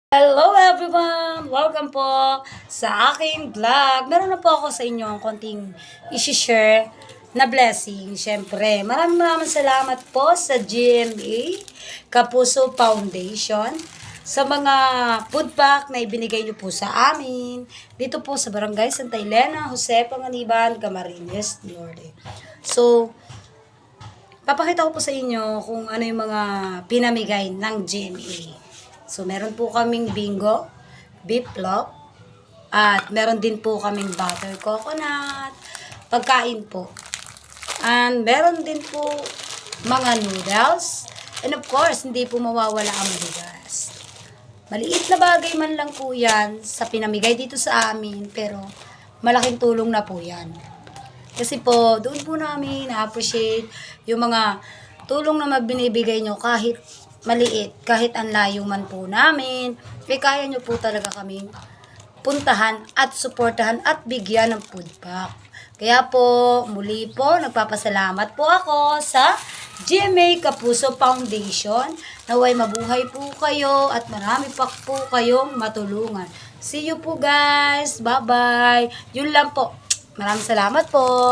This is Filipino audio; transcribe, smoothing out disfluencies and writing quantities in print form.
Hello everyone! Welcome po sa aking vlog. Meron na po ako sa inyo ang konting isi-share na blessing. Siyempre, maraming salamat po sa GMA Kapuso Foundation sa mga food pack na ibinigay niyo po sa amin dito po sa Barangay Santa Elena, Jose Panganiban, Camarines Norte. So, papakita ko po sa inyo kung ano yung mga pinamigay ng GMA. So, meron po kaming bingo, beef loaf, at meron din po kaming butter coconut, pagkain po. And meron din po mga noodles. And of course, hindi po mawawala ang bigas. Maliit na bagay man lang po yan sa pinamigay dito sa amin, pero malaking tulong na po yan. Kasi po, doon po namin na-appreciate yung mga tulong na magbinibigay nyo kahit maliit, kahit ang layo man po namin, kaya nyo po talaga kaming puntahan at suportahan at bigyan ng food pack. Kaya po, muli po, nagpapasalamat po ako sa GMA Kapuso Foundation. Naway mabuhay po kayo at marami pa po kayong matulungan. See you po guys. Bye-bye. Yun lang po. Maraming salamat po.